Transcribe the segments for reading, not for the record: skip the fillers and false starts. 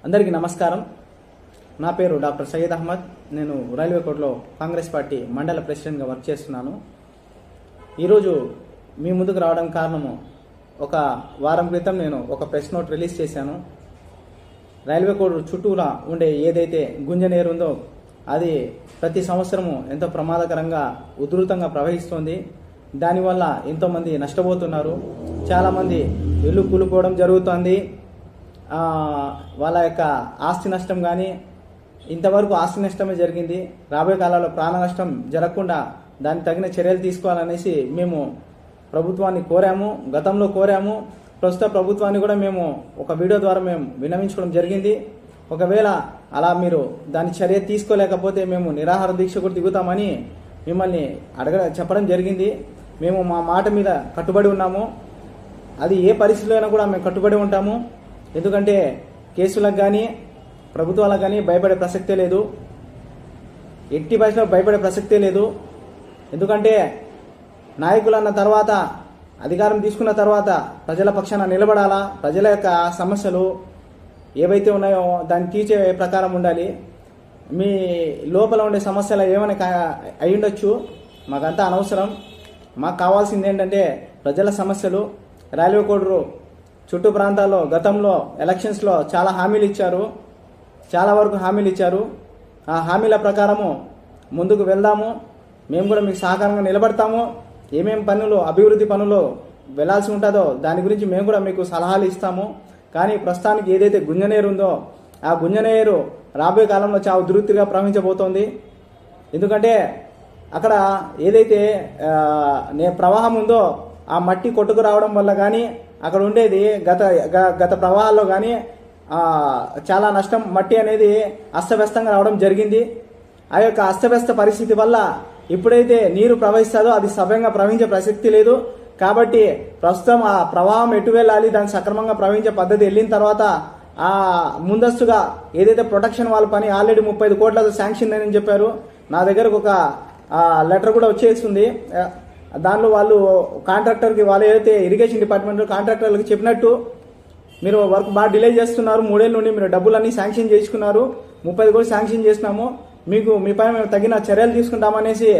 అందరికీ నమస్కారం. నా పేరు డాక్టర్ సయ్యద్ అహ్మద్. నేను రైల్వే కోర్టులో కాంగ్రెస్ పార్టీ మండల ప్రెసిడెంట్గా వర్క్ చేస్తున్నాను. ఈరోజు మీ ముందుకు రావడం కారణము, ఒక వారం క్రితం నేను ఒక ప్రెస్ నోట్ రిలీజ్ చేశాను. రైల్వే కోర్టు చుట్టూరా ఉండే ఏదైతే గుంజనేరు ఉందో అది ప్రతి సంవత్సరము ఎంతో ప్రమాదకరంగా ఉధృతంగా ప్రవహిస్తోంది. దానివల్ల ఎంతోమంది నష్టపోతున్నారు. చాలామంది ఇల్లు కూలిపోవడం జరుగుతుంది. వాళ్ళ యొక్క ఆస్తి నష్టం కానీ, ఇంతవరకు ఆస్తి నష్టమే జరిగింది. రాబోయే కాలంలో ప్రాణ నష్టం జరగకుండా దానికి తగిన చర్యలు తీసుకోవాలనేసి మేము ప్రభుత్వాన్ని కోరాము, గతంలో కోరాము. ప్రస్తుత ప్రభుత్వాన్ని కూడా మేము ఒక వీడియో ద్వారా మేము విన్నవించుకోవడం జరిగింది. ఒకవేళ అలా మీరు దాని చర్య తీసుకోలేకపోతే మేము నిరాహార దీక్ష కూడా దిగుతామని మిమ్మల్ని చెప్పడం జరిగింది. మేము మా మాట మీద కట్టుబడి ఉన్నాము. అది ఏ పరిస్థితిలో అయినా కూడా మేము కట్టుబడి ఉంటాము. ఎందుకంటే కేసులకు కానీ ప్రభుత్వాలకు కానీ భయపడే ప్రసక్తే లేదు. ఎట్టి పరిస్థితుల్లో భయపడే ప్రసక్తే లేదు. ఎందుకంటే నాయకులు అన్న తర్వాత, అధికారం తీసుకున్న తర్వాత ప్రజల పక్షాన నిలబడాలా. ప్రజల యొక్క సమస్యలు ఏవైతే ఉన్నాయో దాన్ని తీర్చే ప్రకారం ఉండాలి. మీ లోపల ఉండే సమస్యలు ఏమైనా అయి ఉండొచ్చు, మాకంతా అనవసరం. మాకు కావాల్సింది ఏంటంటే ప్రజల సమస్యలు. రైల్వే కోర్టు చుట్టూ ప్రాంతాల్లో గతంలో ఎలక్షన్స్లో చాలా హామీలు ఇచ్చారు, చాలా వరకు హామీలు ఇచ్చారు. ఆ హామీల ప్రకారము ముందుకు వెళ్దాము. మేము కూడా మీకు సహకారంగా నిలబడతాము. ఏమేం పనులు, అభివృద్ధి పనులు వెళ్లాల్సి ఉంటుందో దాని గురించి మేము కూడా మీకు సలహాలు ఇస్తాము. కానీ ప్రస్తుతానికి ఏదైతే గుంజనేరు ఉందో ఆ గుంజనేరు రాబోయే కాలంలో చాలా ఉధృతిగా ప్రవహించబోతోంది. ఎందుకంటే అక్కడ ఏదైతే ప్రవాహం ఉందో ఆ మట్టి కొట్టుకు రావడం వల్ల కానీ, అక్కడ ఉండేది గత ప్రవాహాల్లో కానీ చాలా నష్టం, మట్టి అనేది అస్తవ్యస్తంగా రావడం జరిగింది. ఆ యొక్క అస్తవ్యస్త పరిస్థితి వల్ల ఇప్పుడైతే నీరు ప్రవహిస్తుందో అది సవ్యంగా ప్రవహించే ప్రసక్తి లేదు. కాబట్టి ప్రస్తుతం ఆ ప్రవాహం ఎటు వెళ్ళాలి, దాన్ని సక్రమంగా ప్రవహించే పద్ధతి వెళ్ళిన తర్వాత ఆ ముందస్తుగా ఏదైతే ప్రొటెక్షన్ వాళ్ళ పని ఆల్రెడీ 35 కోట్లతో శాంక్షన్ అని చెప్పారు. నా దగ్గరకు ఒక లెటర్ కూడా వచ్చేస్తుంది. దానిలో వాళ్ళు కాంట్రాక్టర్కి, వాళ్ళు ఏదైతే ఇరిగేషన్ డిపార్ట్మెంట్ కాంట్రాక్టర్లకు చెప్పినట్టు మీరు వర్క్ బాగా డిలే చేస్తున్నారు, 3 ఏళ్ళ నుండి మీరు డబ్బులన్నీ శాంక్షన్ చేసుకున్నారు, 30 కోట్లు శాంక్షన్ చేసినాము, మీకు మీ పైన మేము తగిన చర్యలు తీసుకుంటామనేసి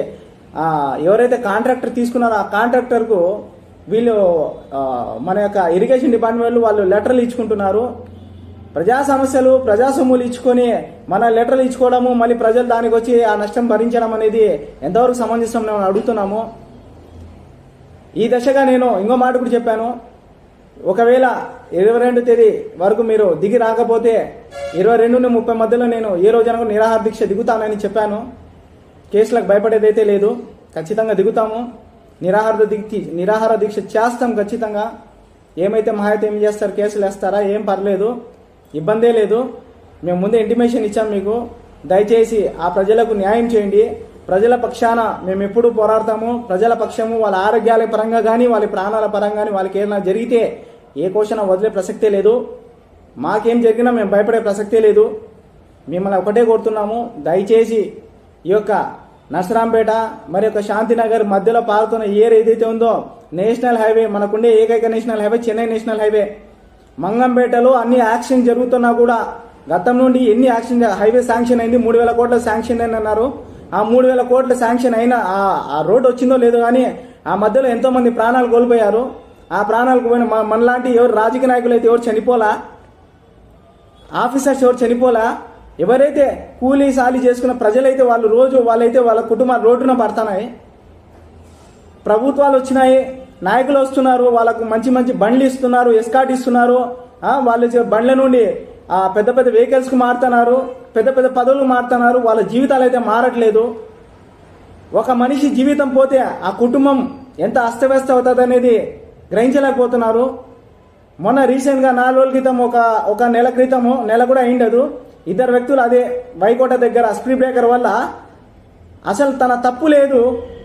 ఎవరైతే కాంట్రాక్టర్ తీసుకున్నారో ఆ కాంట్రాక్టర్కు వీళ్ళు మన యొక్క ఇరిగేషన్ డిపార్ట్మెంట్ వాళ్ళు లెటర్లు ఇచ్చుకుంటున్నారు. ప్రజా సమస్యలు, ప్రజా సొమ్ములు ఇచ్చుకొని మన లెటర్లు ఇచ్చుకోవడము, మళ్ళీ ప్రజలు దానికి వచ్చి ఆ నష్టం భరించడం అనేది ఎంతవరకు సమంజసం మేము అడుగుతున్నాము. ఈ దశగా నేను ఇంకో మాట కూడా చెప్పాను. ఒకవేళ 22 తేదీ వరకు మీరు దిగి రాకపోతే 22 నుండి 30 మధ్యలో నేను ఏ రోజైనా నిరాహార దీక్ష దిగుతానని చెప్పాను. కేసులకు భయపడేదైతే లేదు, ఖచ్చితంగా దిగుతాము. నిరాహార దీక్ష చేస్తాం ఖచ్చితంగా. ఏమైతే మహాయితే ఏం చేస్తారు, కేసులు వేస్తారా, ఏం పర్లేదు, ఇబ్బందే లేదు. మేము ముందే ఇంటిమేషన్ ఇచ్చాం మీకు. దయచేసి ఆ ప్రజలకు న్యాయం చేయండి. ప్రజల పక్షాన మేము ఎప్పుడు పోరాడతాము. ప్రజల పక్షము, వాళ్ళ ఆరోగ్యాల పరంగా కానీ, వాళ్ళ ప్రాణాల పరంగా కానీ వాళ్ళకి ఏదైనా జరిగితే ఏ క్వశ్చన్ వదిలే ప్రసక్తే లేదు. మాకేం జరిగినా మేము భయపడే ప్రసక్తే లేదు. మిమ్మల్ని ఒకటే కోరుతున్నాము, దయచేసి ఈ యొక్క నర్సరాంపేట మరి యొక్క శాంతినగర్ మధ్యలో పారుతున్న ఏర్ ఏదైతే ఉందో నేషనల్ హైవే, మనకుండే ఏకైక national highway Chennai national highway. మంగంపేటలో అన్ని యాక్షన్ జరుగుతున్నా కూడా గతం నుండి ఎన్ని యాక్షన్ హైవే శాంక్షన్ అయింది, 3,000 కోట్ల శాంక్షన్ అయింది అన్నారు. ఆ 3,000 కోట్ల శాంక్షన్ అయినా ఆ రోడ్డు వచ్చిందో లేదో కానీ ఆ మధ్యలో ఎంతో మంది ప్రాణాలు కోల్పోయారు. ఆ ప్రాణాలకు పోయిన మనలాంటి ఎవరు రాజకీయ నాయకులు అయితే ఎవరు చనిపోలా, ఆఫీసర్స్ ఎవరు చనిపోలా. ఎవరైతే కూలీ సాలి చేసుకున్న ప్రజలైతే వాళ్ళు రోజు వాళ్ళ కుటుంబాలు రోడ్డున పడుతున్నాయి. ప్రభుత్వాలు వచ్చినాయి, నాయకులు వస్తున్నారు, వాళ్ళకు మంచి మంచి బండ్లు ఇస్తున్నారు, ఎస్కాట్ ఇస్తున్నారు. వాళ్ళు బండ్ల నుండి పెద్ద పెద్ద వెహికల్స్ కు మారుతున్నారు, పెద్ద పెద్ద పదవులు మారుతున్నారు. వాళ్ళ జీవితాలు అయితే మారట్లేదు. ఒక మనిషి జీవితం పోతే ఆ కుటుంబం ఎంత అస్తవ్యస్త అవుతుంది అనేది గ్రహించలేకపోతున్నారు. మొన్న రీసెంట్గా 4 రోజుల క్రితం ఒక నెల క్రితము, నెల కూడా అయిండదు, 2 వ్యక్తులు అదే వైకోట దగ్గర స్పీడ్ బ్రేకర్ వల్ల అసలు తన తప్పు లేదు,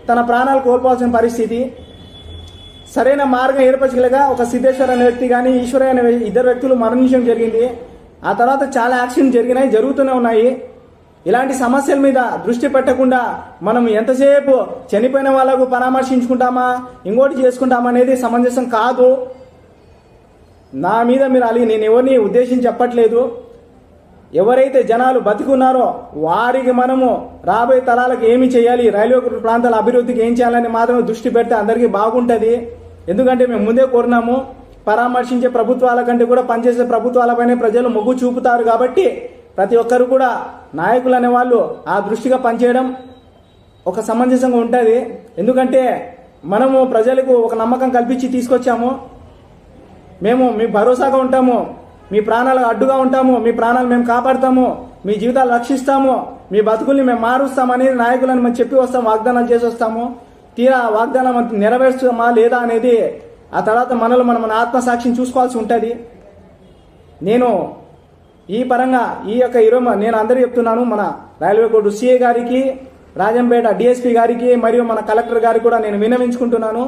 తన ప్రాణాలు కోల్పోవాల్సిన పరిస్థితి. సరైన మార్గం ఏర్పరచగలగా ఒక సిద్ధేశ్వర్ అనే వ్యక్తి కానీ ఈశ్వరయ్య అనే 2 వ్యక్తులు మరణించడం జరిగింది. ఆ తర్వాత చాలా యాక్షన్ జరుగుతూనే ఉన్నాయి. ఇలాంటి సమస్యల మీద దృష్టి పెట్టకుండా మనం ఎంతసేపు చనిపోయిన వాళ్ళకు పరామర్శించుకుంటామా, ఇంకోటి చేసుకుంటామా అనేది సమంజసం కాదు. నా మీద మీరు అలిగి, నేను ఎవరిని ఉద్దేశించి చెప్పట్లేదు. ఎవరైతే జనాలు బతికున్నారో వారికి మనము రాబోయే తరాలకు ఏమి చేయాలి, రైల్వే ప్రాంతాల అభివృద్ధికి ఏం చేయాలని మాత్రమే దృష్టి పెడితే అందరికీ బాగుంటుంది. ఎందుకంటే మేము ముందే కోరినాము, పరామర్శించే ప్రభుత్వాల కంటే కూడా పనిచేసే ప్రభుత్వాలపైనే ప్రజలు మొగ్గు చూపుతారు. కాబట్టి ప్రతి ఒక్కరు కూడా నాయకులు అనే వాళ్ళు ఆ దృష్టిగా పనిచేయడం ఒక సమంజసంగా ఉంటుంది. ఎందుకంటే మనము ప్రజలకు ఒక నమ్మకం కల్పించి తీసుకొచ్చాము. మేము మీ భరోసాగా ఉంటాము, మీ ప్రాణాలకు అడ్డుగా ఉంటాము, మీ ప్రాణాలు మేము కాపాడుతాము, మీ జీవితాలు రక్షిస్తాము, మీ బతుకుల్ని మేము మారుస్తామనేది నాయకులను మేము చెప్పి వస్తాము, వాగ్దానాలు చేసి వస్తాము. తీరా వాగ్దానం నెరవేర్చుమా లేదా అనేది ఆ తర్వాత మనలో మన ఆత్మసాక్షిని చూసుకోవాల్సి ఉంటుంది. నేను ఈ పరంగా ఈ యొక్క నేను అందరూ చెప్తున్నాను, మన రైల్వే కోర్టు సిఏ గారికి, రాజంపేట డిఎస్పీ గారికి మరియు మన కలెక్టర్ గారికి కూడా నేను విన్నవించుకుంటున్నాను.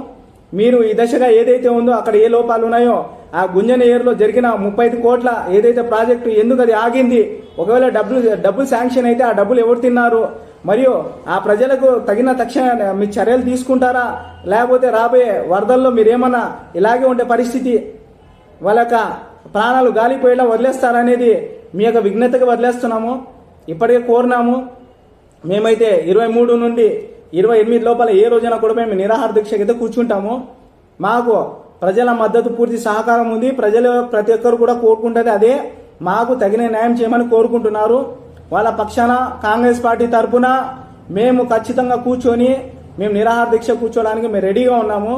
మీరు ఈ దశగా ఏదైతే ఉందో అక్కడ ఏ లోపాలు ఉన్నాయో, ఆ గుంజన ఏరులో జరిగిన 35 కోట్ల ఏదైతే ప్రాజెక్టు ఎందుకు అది ఆగింది, ఒకవేళ డబ్బులు శాంక్షన్ అయితే ఆ డబ్బులు ఎవరు తిన్నారు, మరియు ఆ ప్రజలకు తగిన తక్షణ మీ చర్యలు తీసుకుంటారా, లేకపోతే రాబోయే వరదల్లో మీరేమన్నా ఇలాగే ఉండే పరిస్థితి, వాళ్ళ యొక్క ప్రాణాలు గాలిపోయేలా వదిలేస్తారనేది మీ యొక్క విజ్ఞతగా వదిలేస్తున్నాము. ఇప్పటికే కోరినాము. మేమైతే 23 నుండి 28 లోపల ఏ రోజైనా కూడా మేము నిరాహార దీక్ష అయితే కూర్చుంటాము. మాకు ప్రజల మద్దతు పూర్తి సహకారం ఉంది. ప్రజలు ప్రతి ఒక్కరు కూడా కోరుకుంటుంది అదే, మాకు తగిన న్యాయం చేయమని కోరుకుంటున్నారు. వాళ్ళ పక్షాన కాంగ్రెస్ పార్టీ తరఫున మేము ఖచ్చితంగా కూర్చొని మేము నిరాహార దీక్ష కూర్చోడానికి మేము రెడీగా ఉన్నాము.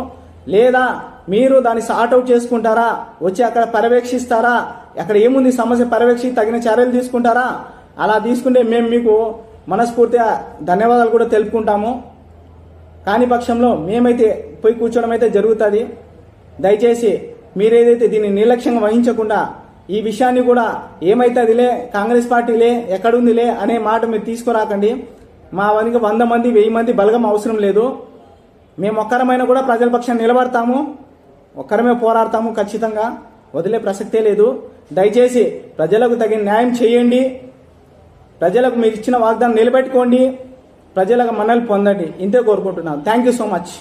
లేదా మీరు దాన్ని సార్ట్అవుట్ చేసుకుంటారా, వచ్చి అక్కడ పర్యవేక్షిస్తారా, అక్కడ ఏముంది సమస్య పర్యవేక్షి తగిన చర్యలు తీసుకుంటారా, అలా తీసుకుంటే మేము మీకు మనస్ఫూర్తిగా ధన్యవాదాలు కూడా తెలుపుకుంటాము. కాని పక్షంలో మేమైతే పోయి కూర్చోవడం అయితే జరుగుతుంది. దయచేసి మీరేదైతే దీన్ని నిర్లక్ష్యంగా వహించకుండా ఈ విషయాన్ని కూడా ఏమైతుందిలే, కాంగ్రెస్ పార్టీలే, ఎక్కడుందిలే అనే మాట మీరు తీసుకురాకండి. మా వారికి 100 మంది 1000 మంది బలగం అవసరం లేదు. మేము ఒక్కరమైనా కూడా ప్రజల పక్షాన్ని నిలబడతాము, ఒక్కరమే పోరాడతాము. ఖచ్చితంగా వదిలే ప్రసక్తే లేదు. దయచేసి ప్రజలకు తగిన న్యాయం చేయండి. ప్రజలకు మీరు ఇచ్చిన వాగ్దానం నిలబెట్టుకోండి. ప్రజలకు మన్నలు పొందండి. ఇంతే కోరుకుంటున్నాను. Thank you so much.